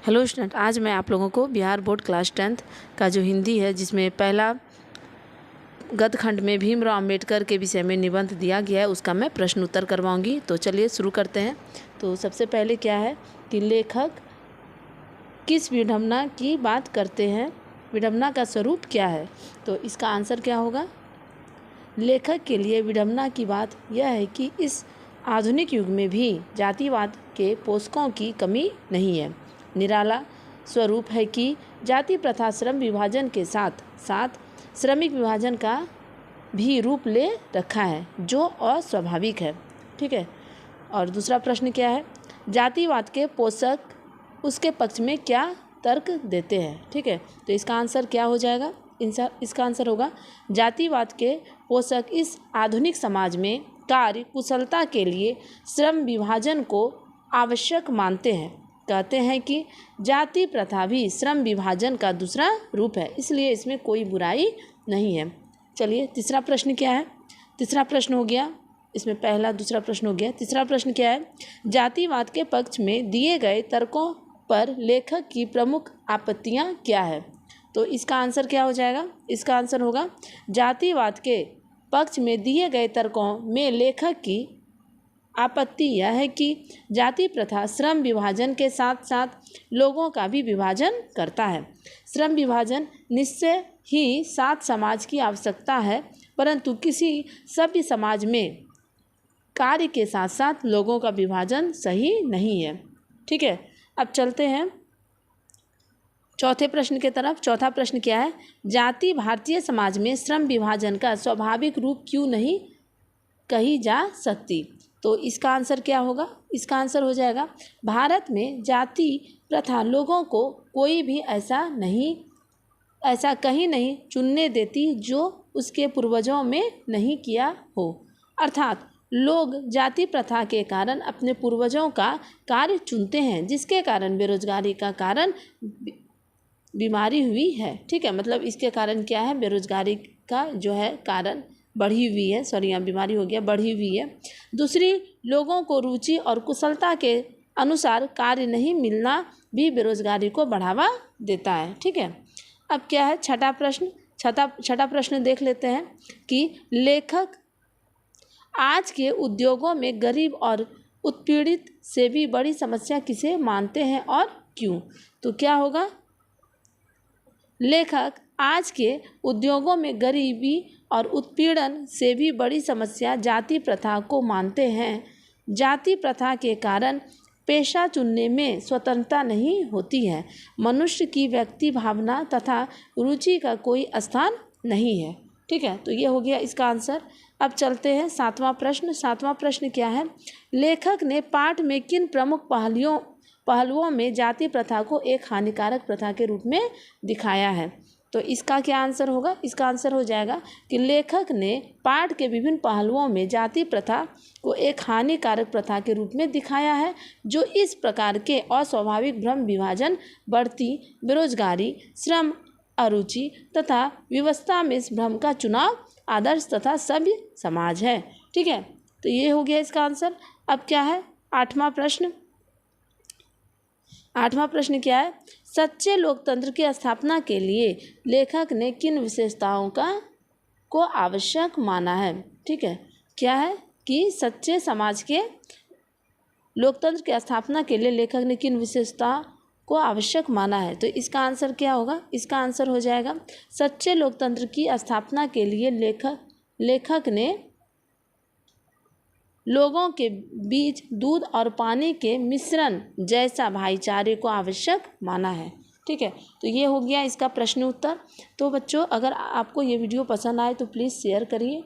Hello student, आज मैं आप लोगों को बिहार बोर्ड क्लास 10th का जो हिंदी है, जिसमें पहला गद्य खंड में भीमराव अम्बेडकर के विषय में निबंध दिया गया है, उसका मैं प्रश्न उत्तर करवाऊंगी। तो चलिए शुरू करते हैं। तो सबसे पहले क्या है कि लेखक किस विडंबना की बात करते हैं, विडंबना का स्वरूप क्या है। तो इसका आंसर क्या होगा। लेखक के लिए विडंबना की बात यह है कि इस आधुनिक युग में भी जातिवाद के पोषकों की कमी नहीं है। निराला स्वरूप है कि जाति प्रथा श्रम विभाजन के साथ साथ श्रमिक विभाजन का भी रूप ले रखा है, जो अस्वाभाविक है। ठीक है। और दूसरा प्रश्न क्या है, जातिवाद के पोषक उसके पक्ष में क्या तर्क देते हैं। ठीक है। तो इसका आंसर क्या हो जाएगा, इसका आंसर होगा जातिवाद के पोषक इस आधुनिक समाज में कार्य कुशलता के लिए श्रम विभाजन को आवश्यक मानते हैं। कहते हैं कि जाति प्रथा भी श्रम विभाजन का दूसरा रूप है, इसलिए इसमें कोई बुराई नहीं है। चलिए तीसरा प्रश्न क्या है। तीसरा प्रश्न हो गया, इसमें पहला दूसरा प्रश्न हो गया। तीसरा प्रश्न क्या है, जातिवाद के पक्ष में दिए गए तर्कों पर लेखक की प्रमुख आपत्तियां क्या है। तो इसका आंसर क्या हो जाएगा, इसका आंसर होगा जातिवाद के पक्ष में दिए गए तर्कों में लेखक की आपत्ति यह है कि जाति प्रथा श्रम विभाजन के साथ साथ लोगों का भी विभाजन करता है। श्रम विभाजन निश्चय ही साथ समाज की आवश्यकता है, परंतु किसी सभ्य समाज में कार्य के साथ साथ लोगों का विभाजन सही नहीं है। ठीक है। अब चलते हैं चौथे प्रश्न की तरफ। चौथा प्रश्न क्या है, जाति भारतीय समाज में श्रम विभाजन का स्वाभाविक रूप क्यों नहीं कही जा सकती। तो इसका आंसर क्या होगा, इसका आंसर हो जाएगा भारत में जाति प्रथा लोगों को कोई भी ऐसा कहीं नहीं चुनने देती जो उसके पूर्वजों में नहीं किया हो। अर्थात लोग जाति प्रथा के कारण अपने पूर्वजों का कार्य चुनते हैं, जिसके कारण बेरोजगारी का कारण बीमारी हुई है। ठीक है। मतलब इसके कारण क्या है, बेरोजगारी का जो है कारण बढ़ी हुई है, यहाँ बीमारी हो गया, बढ़ी हुई है। दूसरी, लोगों को रुचि और कुशलता के अनुसार कार्य नहीं मिलना भी बेरोजगारी को बढ़ावा देता है। ठीक है। अब क्या है छठा प्रश्न। छठा प्रश्न देख लेते हैं कि लेखक आज के उद्योगों में गरीब और उत्पीड़ित से भी बड़ी समस्या किसे मानते हैं और क्यों। तो क्या होगा, लेखक आज के उद्योगों में गरीबी और उत्पीड़न से भी बड़ी समस्या जाति प्रथा को मानते हैं। जाति प्रथा के कारण पेशा चुनने में स्वतंत्रता नहीं होती है, मनुष्य की व्यक्ति भावना तथा रुचि का कोई स्थान नहीं है। ठीक है। तो ये हो गया इसका आंसर। अब चलते हैं सातवां प्रश्न। सातवां प्रश्न क्या है, लेखक ने पाठ में किन प्रमुख पहलुओं में जाति प्रथा को एक हानिकारक प्रथा के रूप में दिखाया है। तो इसका क्या आंसर होगा, इसका आंसर हो जाएगा कि लेखक ने पाठ के विभिन्न पहलुओं में जाति प्रथा को एक हानिकारक प्रथा के रूप में दिखाया है, जो इस प्रकार के अस्वाभाविक भ्रम विभाजन, बढ़ती बेरोजगारी, श्रम अरुचि तथा व्यवस्था में इस भ्रम का चुनाव आदर्श तथा सभ्य समाज है। ठीक है। तो ये हो गया इसका आंसर। अब क्या है आठवां प्रश्न। आठवां प्रश्न क्या है, सच्चे लोकतंत्र की स्थापना के लिए लेखक ने किन विशेषताओं को आवश्यक माना है। ठीक है। क्या है कि सच्चे समाज के लोकतंत्र की स्थापना के लिए लेखक ने किन विशेषताओं को आवश्यक माना है। तो इसका आंसर क्या होगा, इसका आंसर हो जाएगा सच्चे लोकतंत्र की स्थापना के लिए लेखक ने लोगों के बीच दूध और पानी के मिश्रण जैसा भाईचारे को आवश्यक माना है। ठीक है। तो ये हो गया इसका प्रश्न उत्तर। तो बच्चों, अगर आपको ये वीडियो पसंद आए तो प्लीज़ शेयर करिए।